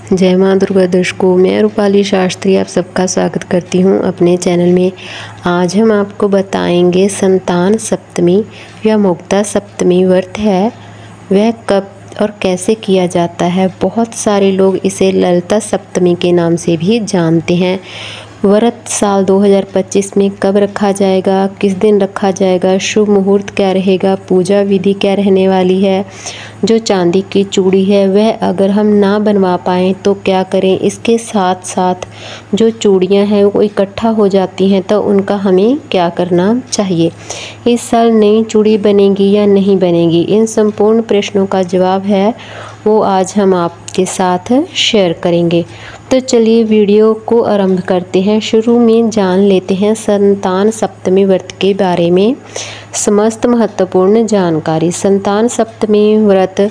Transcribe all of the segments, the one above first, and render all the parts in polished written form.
जय माँ दुर्गा दर्शकों, मैं रूपाली शास्त्री आप सबका स्वागत करती हूँ अपने चैनल में। आज हम आपको बताएंगे संतान सप्तमी या मुक्ता सप्तमी व्रत है वह कब और कैसे किया जाता है। बहुत सारे लोग इसे ललिता सप्तमी के नाम से भी जानते हैं। व्रत साल 2025 में कब रखा जाएगा, किस दिन रखा जाएगा, शुभ मुहूर्त क्या रहेगा, पूजा विधि क्या रहने वाली है, जो चांदी की चूड़ी है वह अगर हम ना बनवा पाएँ तो क्या करें। इसके साथ साथ जो चूड़ियां हैं वो इकट्ठा हो जाती हैं तो उनका हमें क्या करना चाहिए, इस साल नई चूड़ी बनेगी या नहीं बनेगी, इन संपूर्ण प्रश्नों का जवाब है वो आज हम आपके साथ शेयर करेंगे। तो चलिए वीडियो को आरंभ करते हैं। शुरू में जान लेते हैं संतान सप्तमी व्रत के बारे में समस्त महत्वपूर्ण जानकारी। संतान सप्तमी व्रत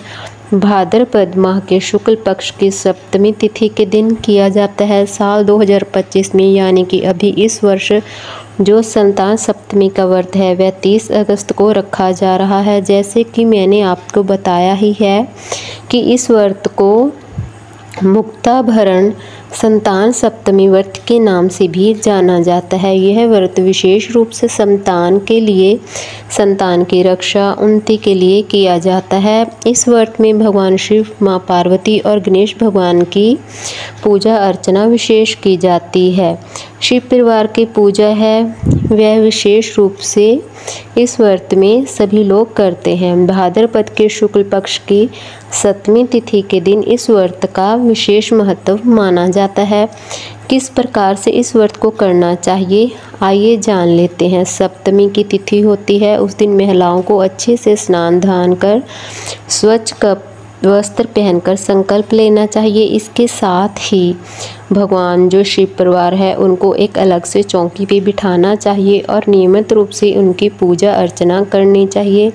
भाद्रपद माह के शुक्ल पक्ष की सप्तमी तिथि के दिन किया जाता है। साल 2025 में यानी कि अभी इस वर्ष जो संतान सप्तमी का व्रत है वह 30 अगस्त को रखा जा रहा है। जैसे कि मैंने आपको बताया ही है कि इस व्रत को मुक्ताभरण संतान सप्तमी व्रत के नाम से भी जाना जाता है। यह व्रत विशेष रूप से संतान के लिए, संतान की रक्षा, उन्नति के लिए किया जाता है। इस व्रत में भगवान शिव, माँ पार्वती और गणेश भगवान की पूजा अर्चना विशेष की जाती है। शिव परिवार की पूजा है वह विशेष रूप से इस व्रत में सभी लोग करते हैं। भाद्रपद के शुक्ल पक्ष की सप्तमी तिथि के दिन इस व्रत का विशेष महत्व माना जाता है। किस प्रकार से इस व्रत को करना चाहिए आइए जान लेते हैं। सप्तमी की तिथि होती है, उस दिन महिलाओं को अच्छे से स्नान ध्यान कर स्वच्छ कप वस्त्र पहनकर संकल्प लेना चाहिए। इसके साथ ही भगवान जो शिव परिवार है उनको एक अलग से चौकी पे बिठाना चाहिए और नियमित रूप से उनकी पूजा अर्चना करनी चाहिए।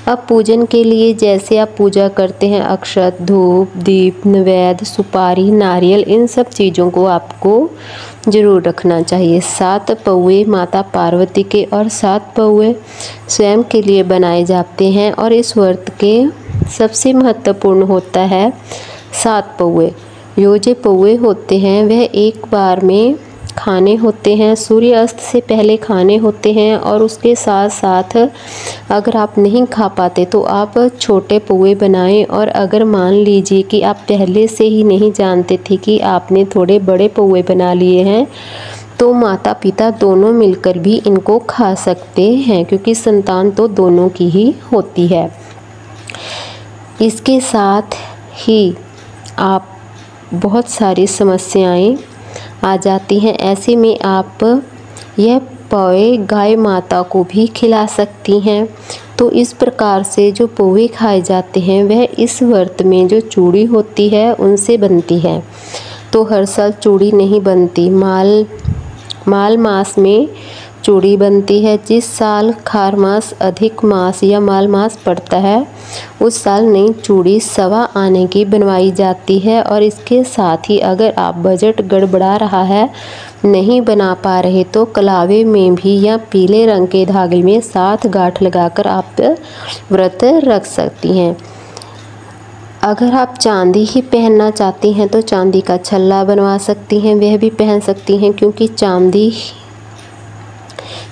अब पूजन के लिए जैसे आप पूजा करते हैं अक्षत, धूप, दीप, नैवेद्य, सुपारी, नारियल, इन सब चीज़ों को आपको ज़रूर रखना चाहिए। 7 पौए माता पार्वती के और 7 पौए स्वयं के लिए बनाए जाते हैं और इस व्रत के सबसे महत्वपूर्ण होता है 7 पौए। यो जो पौए होते हैं वह एक बार में खाने होते हैं, सूर्य अस्त से पहले खाने होते हैं और उसके साथ साथ अगर आप नहीं खा पाते तो आप छोटे पौए बनाएं। और अगर मान लीजिए कि आप पहले से ही नहीं जानते थे कि आपने थोड़े बड़े पौए बना लिए हैं तो माता पिता दोनों मिलकर भी इनको खा सकते हैं, क्योंकि संतान तो दोनों की ही होती है। इसके साथ ही आप बहुत सारी समस्याएं आ जाती हैं, ऐसे में आप यह पोए गाय माता को भी खिला सकती हैं। तो इस प्रकार से जो पोए खाए जाते हैं वह इस व्रत में जो चूड़ी होती है उनसे बनती है। तो हर साल चूड़ी नहीं बनती, माल मास में चूड़ी बनती है। जिस साल खार मास, अधिक मास या माल मास पड़ता है उस साल नई चूड़ी 1.25 आने की बनवाई जाती है। और इसके साथ ही अगर आप बजट गड़बड़ा रहा है, नहीं बना पा रहे तो कलावे में भी या पीले रंग के धागे में 7 गांठ लगाकर आप व्रत रख सकती हैं। अगर आप चांदी ही पहनना चाहती हैं तो चांदी का छल्ला बनवा सकती हैं, वह भी पहन सकती हैं, क्योंकि चांदी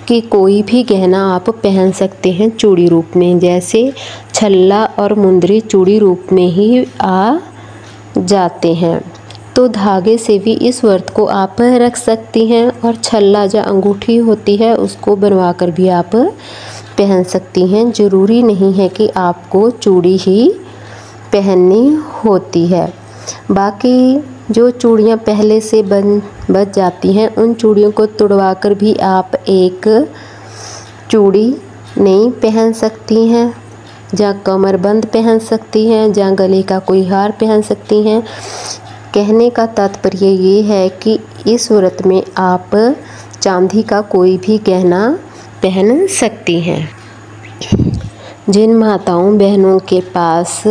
कि कोई भी गहना आप पहन सकते हैं चूड़ी रूप में, जैसे छल्ला और मुंदरी चूड़ी रूप में ही आ जाते हैं। तो धागे से भी इस व्रत को आप रख सकती हैं और छल्ला जो अंगूठी होती है उसको बनवा कर भी आप पहन सकती हैं। ज़रूरी नहीं है कि आपको चूड़ी ही पहननी होती है। बाकी जो चूड़ियाँ पहले से बच जाती हैं उन चूड़ियों को तुड़वा कर भी आप एक चूड़ी नई पहन सकती हैं, जहाँ कमरबंद पहन सकती हैं, जहाँ गले का कोई हार पहन सकती हैं। कहने का तात्पर्य ये है कि इस व्रत में आप चांदी का कोई भी गहना पहन सकती हैं। जिन माताओं बहनों के पास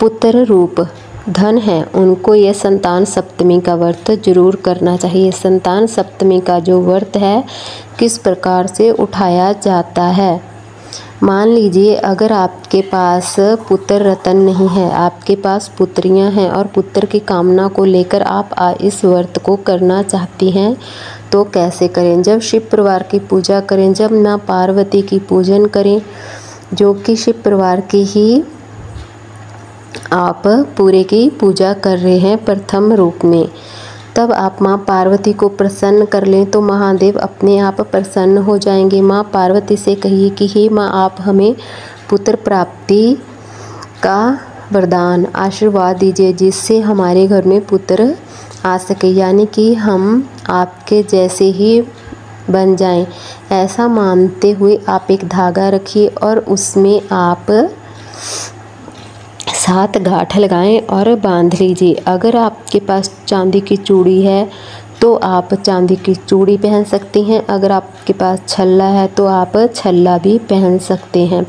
पुत्र रूप धन है उनको यह संतान सप्तमी का व्रत जरूर करना चाहिए। संतान सप्तमी का जो व्रत है किस प्रकार से उठाया जाता है, मान लीजिए अगर आपके पास पुत्र रत्न नहीं है, आपके पास पुत्रियां हैं और पुत्र की कामना को लेकर आप इस व्रत को करना चाहती हैं तो कैसे करें। जब शिव परिवार की पूजा करें, जब माँ पार्वती की पूजन करें, जो कि शिव परिवार की ही आप पूरे की पूजा कर रहे हैं प्रथम रूप में, तब आप माँ पार्वती को प्रसन्न कर लें तो महादेव अपने आप प्रसन्न हो जाएंगे। माँ पार्वती से कहिए कि हे माँ, आप हमें पुत्र प्राप्ति का वरदान आशीर्वाद दीजिए, जिससे हमारे घर में पुत्र आ सके, यानी कि हम आपके जैसे ही बन जाएं। ऐसा मानते हुए आप एक धागा रखिए और उसमें आप 7 गांठ लगाएं और बांध लीजिए। अगर आपके पास चांदी की चूड़ी है तो आप चांदी की चूड़ी पहन सकती हैं, अगर आपके पास छल्ला है तो आप छल्ला भी पहन सकते हैं।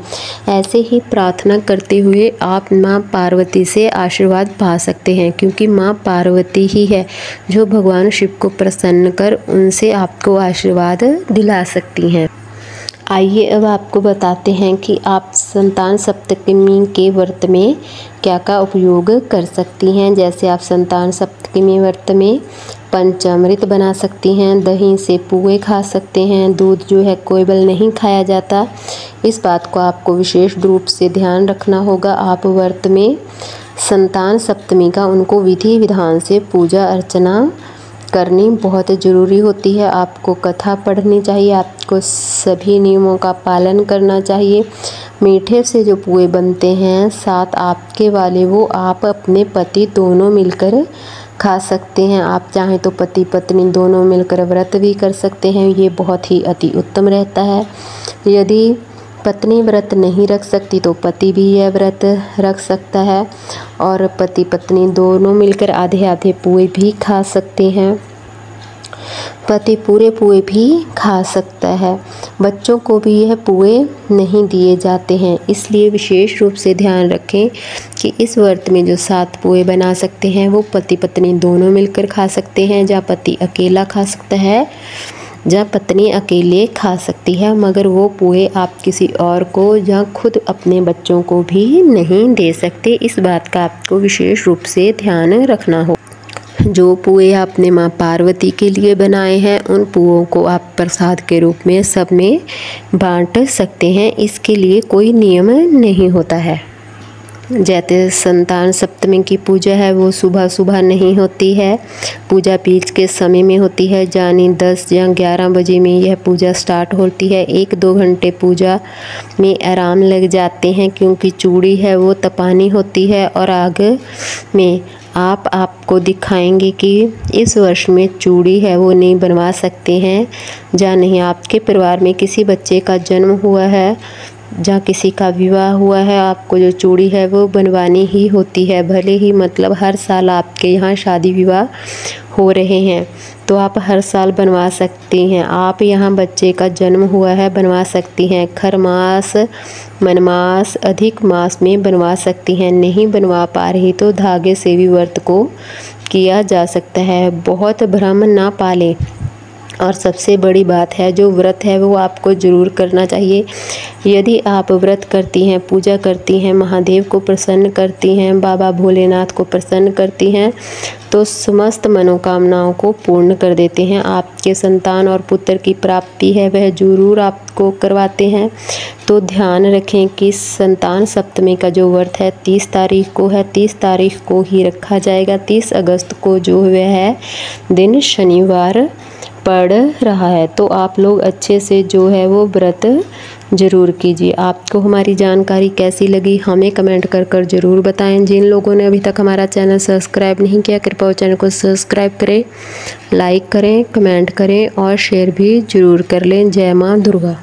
ऐसे ही प्रार्थना करते हुए आप माँ पार्वती से आशीर्वाद पा सकते हैं, क्योंकि माँ पार्वती ही है जो भगवान शिव को प्रसन्न कर उनसे आपको आशीर्वाद दिला सकती हैं। आइए अब आपको बताते हैं कि आप संतान सप्तमी के व्रत में क्या क्या उपयोग कर सकती हैं। जैसे आप संतान सप्तमी व्रत में पंचामृत बना सकती हैं, दही से पुए खा सकते हैं, दूध जो है केवल नहीं खाया जाता, इस बात को आपको विशेष रूप से ध्यान रखना होगा। आप व्रत में संतान सप्तमी का उनको विधि विधान से पूजा अर्चना करनी बहुत ज़रूरी होती है। आपको कथा पढ़नी चाहिए, आपको सभी नियमों का पालन करना चाहिए। मीठे से जो पुए बनते हैं 7 आपके वाले, वो आप अपने पति दोनों मिलकर खा सकते हैं। आप चाहें तो पति पत्नी दोनों मिलकर व्रत भी कर सकते हैं, ये बहुत ही अति उत्तम रहता है। यदि पत्नी व्रत नहीं रख सकती तो पति भी यह व्रत रख सकता है और पति पत्नी दोनों मिलकर आधे आधे पुए भी खा सकते हैं। पति पूरे पुए भी खा सकता है। बच्चों को भी यह पुए नहीं दिए जाते हैं, इसलिए विशेष रूप से ध्यान रखें कि इस व्रत में जो 7 पुए बना सकते हैं वो पति पत्नी दोनों मिलकर खा सकते हैं, जहाँ पति अकेला खा सकता है, जहाँ पत्नी अकेले खा सकती है, मगर वो पुए आप किसी और को या खुद अपने बच्चों को भी नहीं दे सकते। इस बात का आपको विशेष रूप से ध्यान रखना हो। जो पुए आपने माँ पार्वती के लिए बनाए हैं उन पुओं को आप प्रसाद के रूप में सब में बांट सकते हैं, इसके लिए कोई नियम नहीं होता है। जैसे संतान सप्तमी की पूजा है वो सुबह सुबह नहीं होती है, पूजा बीच के समय में होती है, यानी 10 या 11 बजे में यह पूजा स्टार्ट होती है। 1-2 घंटे पूजा में आराम लग जाते हैं, क्योंकि चूड़ी है वो तपानी होती है और आगे में आपको दिखाएंगे कि इस वर्ष में चूड़ी है वो नहीं बनवा सकते हैं, या नहीं आपके परिवार में किसी बच्चे का जन्म हुआ है, जहाँ किसी का विवाह हुआ है, आपको जो चूड़ी है वो बनवानी ही होती है। भले ही मतलब हर साल आपके यहाँ शादी विवाह हो रहे हैं तो आप हर साल बनवा सकती हैं। आप यहाँ बच्चे का जन्म हुआ है बनवा सकती हैं, खर मास मनमास अधिक मास में बनवा सकती हैं। नहीं बनवा पा रही तो धागे से भी व्रत को किया जा सकता है। बहुत भ्रम ना पालें। और सबसे बड़ी बात है, जो व्रत है वो आपको ज़रूर करना चाहिए। यदि आप व्रत करती हैं, पूजा करती हैं, महादेव को प्रसन्न करती हैं, बाबा भोलेनाथ को प्रसन्न करती हैं, तो समस्त मनोकामनाओं को पूर्ण कर देते हैं। आपके संतान और पुत्र की प्राप्ति है वह ज़रूर आपको करवाते हैं। तो ध्यान रखें कि संतान सप्तमी का जो व्रत है 30 तारीख को है, 30 तारीख को ही रखा जाएगा। 30 अगस्त को जो वह है दिन शनिवार पड़ रहा है, तो आप लोग अच्छे से जो है वो व्रत ज़रूर कीजिए। आपको हमारी जानकारी कैसी लगी हमें कमेंट कर ज़रूर बताएं। जिन लोगों ने अभी तक हमारा चैनल सब्सक्राइब नहीं किया कृपया वो चैनल को सब्सक्राइब करें, लाइक करें, कमेंट करें और शेयर भी ज़रूर कर लें। जय माँ दुर्गा।